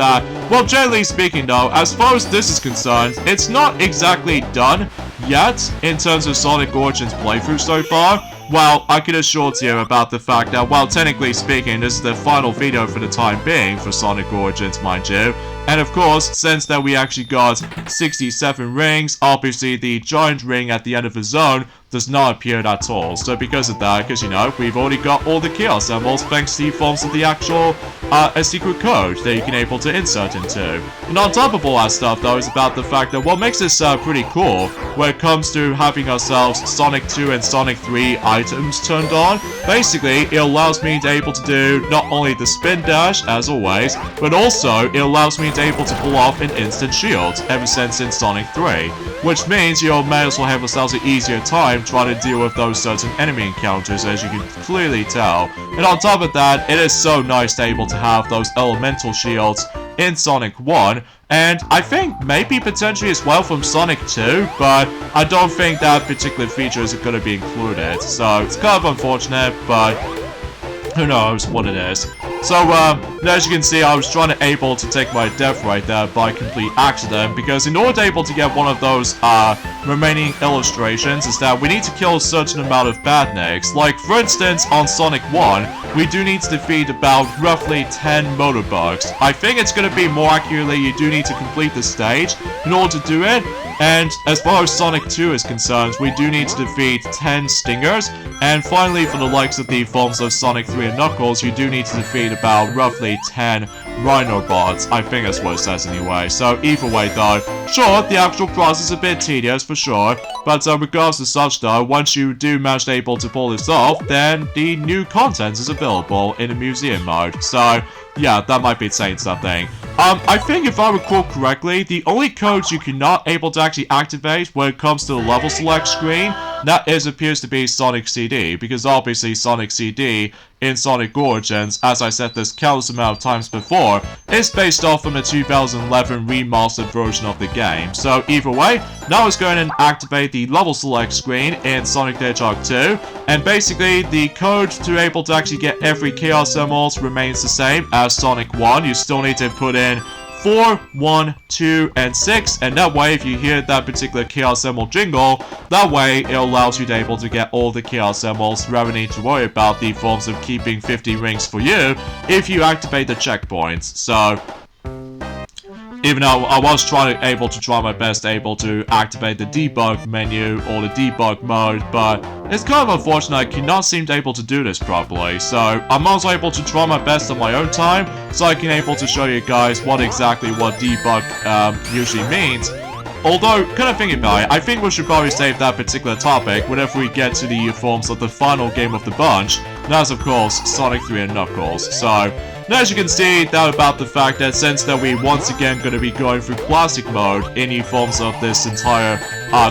well, generally speaking though, as far as this is concerned, it's not exactly done yet in terms of Sonic Origins playthrough so far. Well, I can assure you about the fact that, well, technically speaking, this is the final video for the time being for Sonic Origins, mind you. And of course, since that we actually got 67 rings, obviously the giant ring at the end of the zone does not appear at all. So because of that, because you know, we've already got all the Chaos Symbols thanks to the forms of the actual a secret code that you can able to insert into. And on top of all that stuff though is about the fact that what makes this pretty cool when it comes to having ourselves Sonic 2 and Sonic 3 items turned on. Basically, it allows me to able to do not only the spin dash as always, but also it allows me to able to pull off an instant shield ever since in Sonic 3. Which means you may as well have yourselves an easier time trying to deal with those certain enemy encounters, as you can clearly tell. And on top of that, it is so nice to be able to have those elemental shields in Sonic 1, and I think maybe potentially as well from Sonic 2, but I don't think that particular feature is going to be included. So it's kind of unfortunate, but who knows what it is. So, as you can see, I was trying to able to take my death right there by complete accident, because in order to able to get one of those, remaining illustrations is that we need to kill a certain amount of badniks. Like, for instance, on Sonic 1, we do need to defeat about roughly 10 motorbugs. I think it's going to be more accurately, you do need to complete the stage in order to do it. And as far as Sonic 2 is concerned, we do need to defeat 10 stingers. And finally, for the likes of the forms of Sonic 3 and Knuckles, you do need to defeat about roughly 10 Rhino bots. I think that's what it says anyway. So either way though, sure, the actual process is a bit tedious for sure. But regardless of such though, once you do manage to able to pull this off, then the new content is available in the museum mode. So yeah, that might be saying something. I think if I recall correctly, the only codes you cannot able to actually activate when it comes to the level select screen, that appears to be Sonic CD, because obviously Sonic CD in Sonic Origins, as I said this countless amount of times before, is based off from the 2011 remastered version of the game. So either way, now let's go ahead and activate the level select screen in Sonic the Hedgehog 2, and basically the code to able to actually get every Chaos Emeralds remains the same as Sonic 1. You still need to put in 4, 1, 2, and 6, and that way if you hear that particular Chaos Emerald jingle, that way it allows you to able to get all the Chaos Emeralds rather than need to worry about the forms of keeping 50 rings for you if you activate the checkpoints. So even though I was try my best able to activate the debug menu or the debug mode, but it's kind of unfortunate I cannot seem to able to do this properly. So I'm also able to try my best on my own time, so I can able to show you guys what exactly debug usually means. Although, kind of thinking about it, I think we should probably save that particular topic whenever we get to the forms of the final game of the bunch, and that's of course Sonic 3 and Knuckles. So now, as you can see, that about the fact that since that we once again going to be going through classic mode in the forms of this entire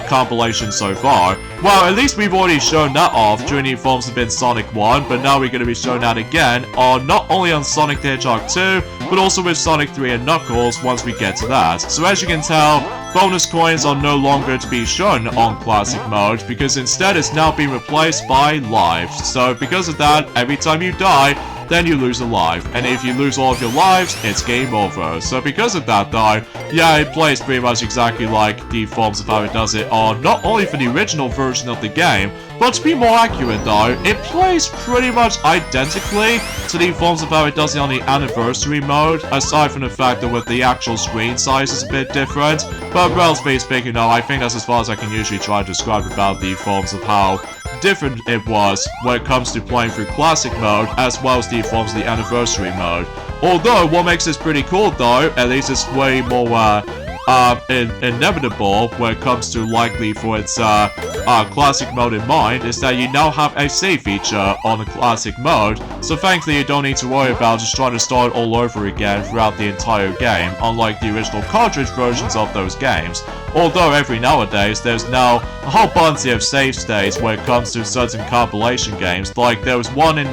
compilation so far, well, at least we've already shown that off during the forms of in Sonic 1, but now we're going to be showing that again on not only on Sonic the Hedgehog 2, but also with Sonic 3 and Knuckles once we get to that. So as you can tell, bonus coins are no longer to be shown on classic mode, because instead it's now being replaced by lives. So because of that, every time you die, then you lose a life, and if you lose all of your lives, it's game over. So because of that though, yeah, it plays pretty much exactly like the forms of how it does it on not only for the original version of the game, but to be more accurate though, it plays pretty much identically to the forms of how it does it on the anniversary mode, aside from the fact that with the actual screen size is a bit different. But relatively speaking though, I think that's as far as I can usually try to describe about the forms of how different it was when it comes to playing through classic mode as well as the forms of the anniversary mode. Although what makes this pretty cool though, at least it's way more inevitable when it comes to likely for its classic mode in mind is that you now have a save feature on the classic mode, so thankfully you don't need to worry about just trying to start all over again throughout the entire game, unlike the original cartridge versions of those games. Although every nowadays there's now a whole bunch of save states when it comes to certain compilation games, like there was one in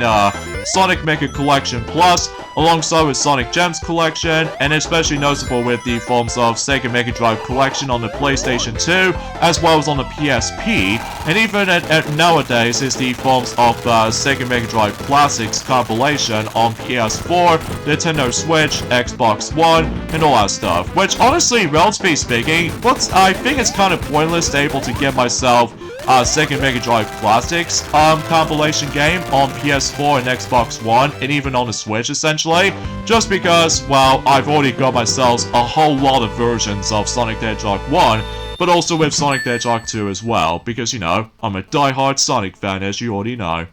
Sonic Mega Collection Plus, alongside with Sonic Gems Collection, and especially notable with the forms of Sega Mega Drive Collection on the PlayStation 2, as well as on the PSP, and even nowadays is the forms of Sega Mega Drive Classics compilation on PS4, Nintendo Switch, Xbox One, and all that stuff, which honestly, relatively speaking, I think it's kind of pointless to able to get myself Sega Mega Drive Classics compilation game on PS4 and Xbox One, and even on the Switch essentially, just because, well, I've already got myself a whole lot of versions of Sonic the Hedgehog 1, but also with Sonic the Hedgehog 2 as well, because, you know, I'm a die-hard Sonic fan, as you already know.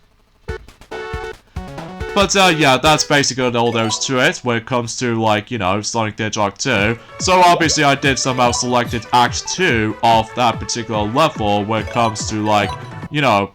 But, yeah, that's basically all there is to it when it comes to, like, you know, Sonic the Hedgehog 2. So, obviously, I did somehow selected Act 2 of that particular level when it comes to, like, you know,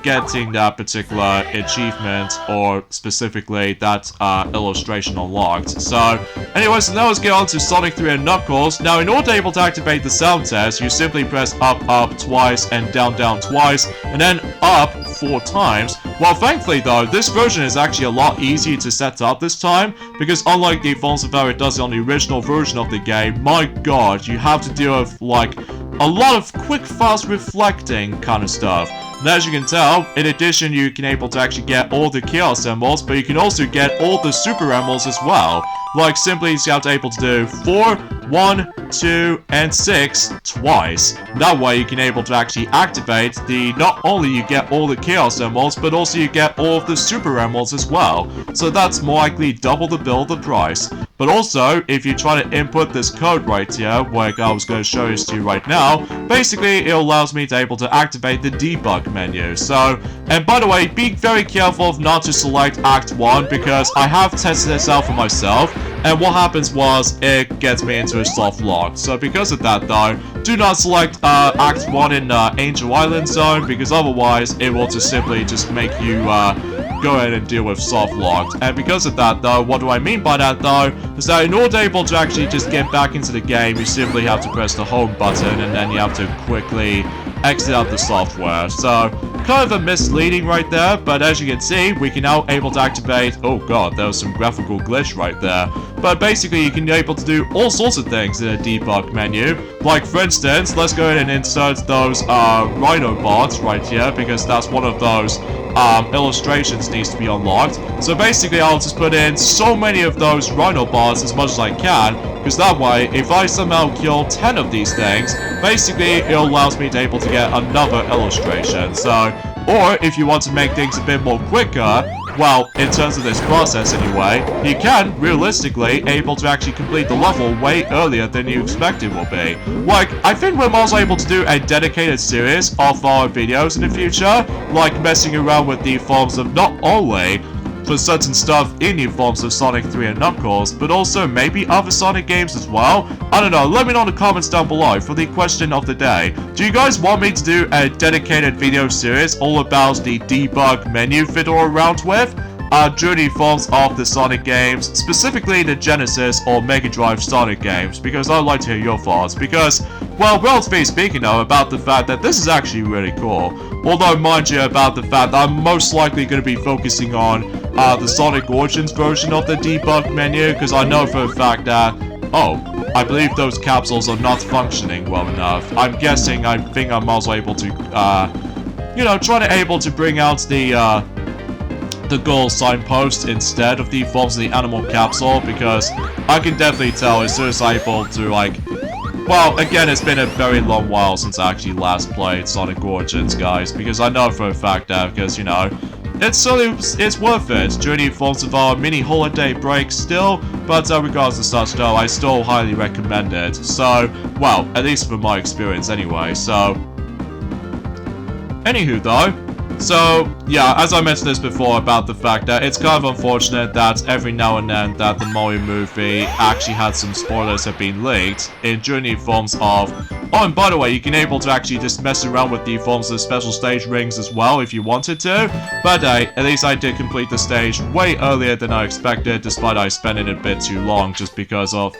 getting that particular achievement, or specifically that illustration unlocked. So, anyways, now let's get on to Sonic 3 and Knuckles. Now, in order to be able to activate the sound test, you simply press up, up twice, and down, down twice, and then up 4 times. Well, thankfully though, this version is actually a lot easier to set up this time, because unlike the forms of how it does it on the original version of the game, my god, you have to deal with, like, a lot of quick, fast reflecting kind of stuff. And as you can tell, in addition, you can able to actually get all the Chaos Emeralds, but you can also get all the Super Emeralds as well. Like, simply you have to able to do 4, 1, 2, and 6 twice. That way you can able to actually activate the, not only you get all the Chaos Emeralds, but also you get all of the Super Emeralds as well. So that's more likely double the bill of the price. But also, if you try to input this code right here, like I was going to show this to you right now, basically it allows me to able to activate the debug menu. So, and by the way, be very careful of not to select Act 1, because I have tested this out for myself, and what happens was, it gets me into a soft lock. So because of that though, do not select Act 1 in Angel Island Zone, because otherwise it will just simply just make you go ahead and deal with soft locked. And because of that though, what do I mean by that though, is that in order to able to actually just get back into the game, you simply have to press the home button, and then you have to quickly exit out the software. So, kind of a misleading right there, but as you can see, we can now able to activate, oh god, there was some graphical glitch right there. But basically, you can be able to do all sorts of things in a debug menu. Like, for instance, let's go ahead and insert those Rhino bots right here, because that's one of those illustrations needs to be unlocked. So basically, I'll just put in so many of those Rhino bots as much as I can, because that way, if I somehow kill 10 of these things, basically, it allows me to able to get another illustration. So, or if you want to make things a bit more quicker, well, in terms of this process anyway, you can, realistically, able to actually complete the level way earlier than you expect it will be. Like, I think we're also able to do a dedicated series of our videos in the future, like messing around with the forms of not only for certain stuff in the forms of Sonic 3 and Knuckles, but also maybe other Sonic games as well. I don't know, let me know in the comments down below for the question of the day. Do you guys want me to do a dedicated video series all about the debug menu fiddle around with? During the forms of the Sonic games, specifically the Genesis or Mega Drive Sonic games, because I'd like to hear your thoughts, because, well, relatively speaking though, about the fact that this is actually really cool. Although, mind you, about the fact that I'm most likely going to be focusing on the Sonic Origins version of the debug menu, because I know for a fact that, oh, I believe those capsules are not functioning well enough. I'm guessing, I think I'm also able to, you know, try to able to bring out the goal signpost instead of the forms of the animal capsule, because I can definitely tell as soon as I'm able to, like, well, again, it's been a very long while since I actually last played Sonic Origins, guys, because I know for a fact that, because, you know, it's worth it during the forms of our mini holiday break still, but regardless of such though, I still highly recommend it. So, well, at least from my experience anyway, so. Anywho though, So, yeah, as I mentioned this before about the fact that it's kind of unfortunate that every now and then that the Mario movie actually had some spoilers have been leaked during the forms of... Oh, and by the way, you can able to actually just mess around with the forms of special stage rings as well if you wanted to. But at least I did complete the stage way earlier than I expected, despite I spending it a bit too long just because of...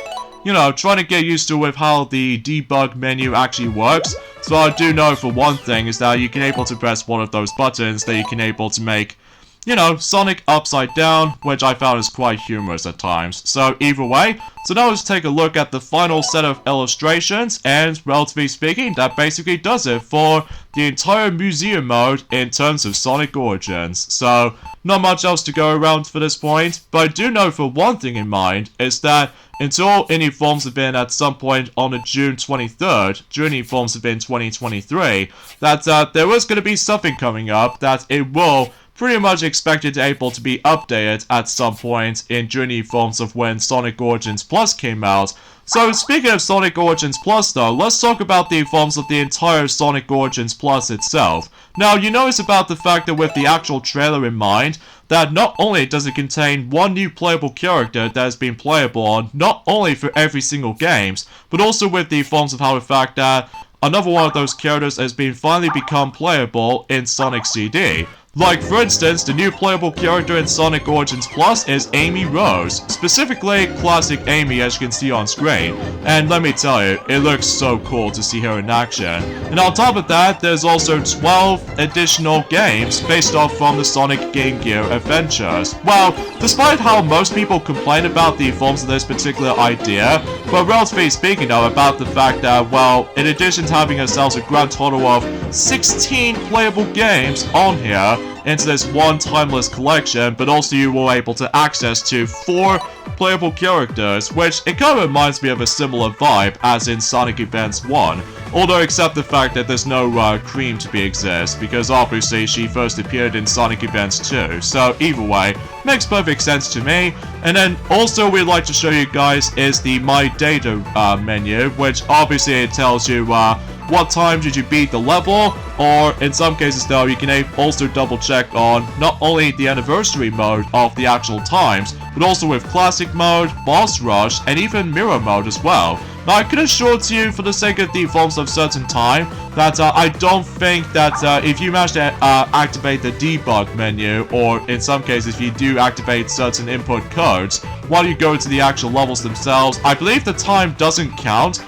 You know, trying to get used to with how the debug menu actually works. So I do know for one thing is that you can able to press one of those buttons that you can able to make, you know, Sonic upside down, which I found is quite humorous at times. So either way, so now let's take a look at the final set of illustrations, and relatively speaking, that basically does it for the entire museum mode in terms of Sonic Origins. So not much else to go around for this point, but I do know for one thing in mind is that until any forms event at some point on the June 23rd, during the forms event 2023, that there was going to be something coming up that it will pretty much expected to able to be updated at some point in during forms of when Sonic Origins Plus came out. So speaking of Sonic Origins Plus though, let's talk about the forms of the entire Sonic Origins Plus itself. Now you notice about the fact that with the actual trailer in mind, that not only does it contain one new playable character that has been playable on not only for every single games, but also with the forms of how the fact that another one of those characters has been finally become playable in Sonic CD. Like, for instance, the new playable character in Sonic Origins Plus is Amy Rose, specifically Classic Amy as you can see on screen, and let me tell you, it looks so cool to see her in action. And on top of that, there's also 12 additional games based off from the Sonic Game Gear adventures. Well, despite how most people complain about the forms of this particular idea, but relatively speaking though, about the fact that, well, in addition to having ourselves a grand total of 16 playable games on here, into this one timeless collection, but also you were able to access to 4 playable characters, which it kind of reminds me of a similar vibe as in Sonic Advance 1, although except the fact that there's no Cream to be exist, because obviously she first appeared in Sonic Advance 2, so either way, makes perfect sense to me. And then also we'd like to show you guys is the My Data menu, which obviously it tells you what time did you beat the level, or in some cases though you can also double check on not only the anniversary mode of the actual times, but also with classic mode, boss rush, and even mirror mode as well. Now I can assure to you for the sake of the forms of certain time that I don't think that if you manage to activate the debug menu, or in some cases if you do activate certain input codes while you go to the actual levels themselves, I believe the time doesn't count.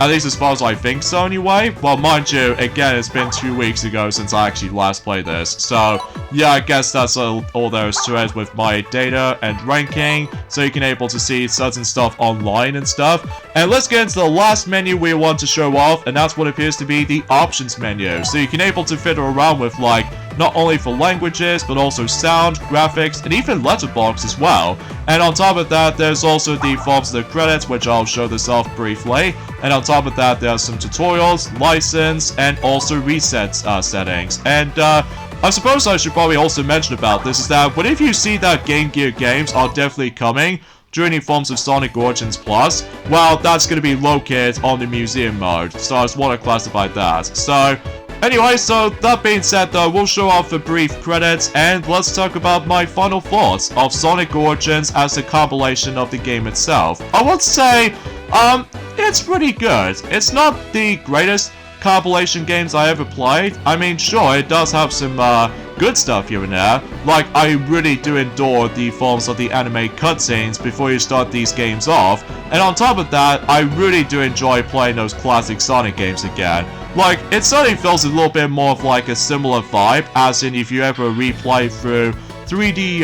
At least as far as I think so anyway. Well, mind you, again, it's been 2 weeks ago since I actually last played this. So, yeah, I guess that's all there is to it with My Data and ranking. So you can able to see certain stuff online and stuff. And let's get into the last menu we want to show off. And that's what appears to be the options menu. So you can able to fiddle around with, like, not only for languages, but also sound, graphics, and even letterbox as well. And on top of that, there's also the forms of the credits, which I'll show this off briefly. And on top of that, there are some tutorials, license, and also reset settings. And I suppose I should probably also mention about this is that whenever you see that Game Gear games are definitely coming during the forms of Sonic Origins Plus, well, that's going to be located on the museum mode. So I just want to classify that. So anyway, so that being said though, we'll show off the brief credits, and let's talk about my final thoughts of Sonic Origins as a compilation of the game itself. I would say, it's pretty good. It's not the greatest compilation games I ever played. I mean, sure, it does have some good stuff here and there. Like, I really do adore the forms of the anime cutscenes before you start these games off. And on top of that, I really do enjoy playing those classic Sonic games again. Like, it certainly feels a little bit more of like a similar vibe, as in if you ever replay through 3D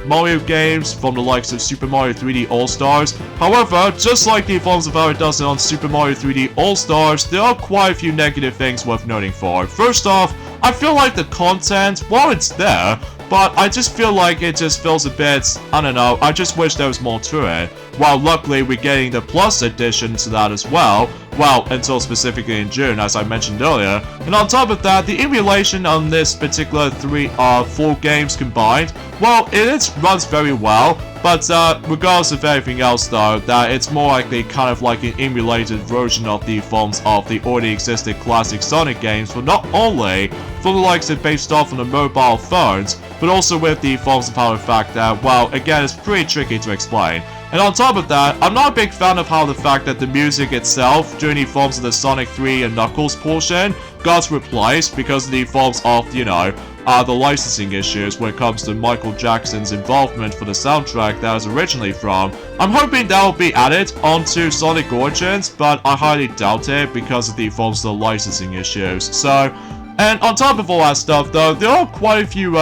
Mario games from the likes of Super Mario 3D All-Stars. However, just like the forms of how it does it on Super Mario 3D All-Stars, there are quite a few negative things worth noting for. First off, I feel like the content, while it's there, but I just feel like it just feels a bit, I don't know, I just wish there was more to it. While luckily we're getting the Plus edition to that as well, well, until specifically in June, as I mentioned earlier. And on top of that, the emulation on this particular 4 games combined, well, it runs very well. But regardless of everything else though, that it's more likely kind of like an emulated version of the forms of the already existing classic Sonic games, but not only for the likes of based off on the mobile phones, but also with the forms of how the fact that, well, again, it's pretty tricky to explain. And on top of that, I'm not a big fan of how the fact that the music itself, during the forms of the Sonic 3 and Knuckles portion, got replaced because of the forms of, you know, the licensing issues when it comes to Michael Jackson's involvement for the soundtrack that was originally from. I'm hoping that will be added onto Sonic Origins, but I highly doubt it because of the forms of the licensing issues. So, and on top of all that stuff though, there are quite a few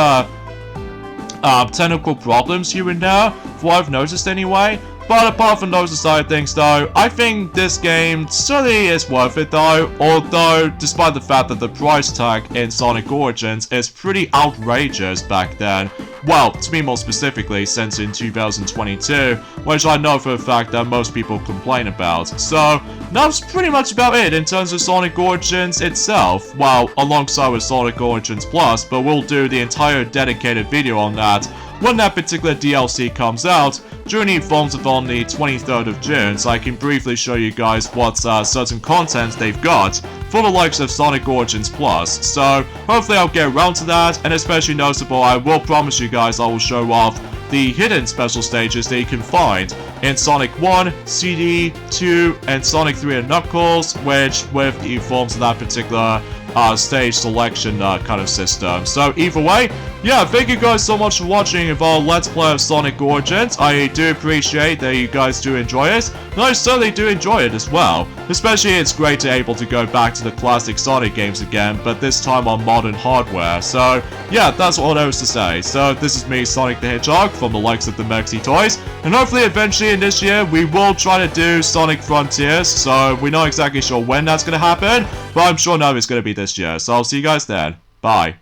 technical problems here and there, from what I've noticed anyway. But apart from those side of things though, I think this game certainly is worth it though, although despite the fact that the price tag in Sonic Origins is pretty outrageous back then. Well, to be more specifically, since in 2022, which I know for a fact that most people complain about. So, that's pretty much about it in terms of Sonic Origins itself. Well, alongside with Sonic Origins Plus, but we'll do the entire dedicated video on that when that particular DLC comes out during the forms of on the 23rd of June, so I can briefly show you guys what certain content they've got for the likes of Sonic Origins Plus. So hopefully I'll get around to that, and especially noticeable, I will promise you guys I will show off the hidden special stages that you can find in Sonic 1, CD, 2, and Sonic 3 and Knuckles, which with the forms of that particular stage selection kind of system. So either way, yeah, thank you guys so much for watching our Let's Play of Sonic Origins. I do appreciate that you guys do enjoy it, and I certainly do enjoy it as well. Especially it's great to be able to go back to the classic Sonic games again, but this time on modern hardware. So yeah, that's all there is to say. So this is me, Sonic the Hedgehog, from the likes of the Mexi Toys, and hopefully eventually in this year we will try to do Sonic Frontiers. So we're not exactly sure when that's going to happen, but I'm sure now it's going to be this year. So I'll see you guys then. Bye.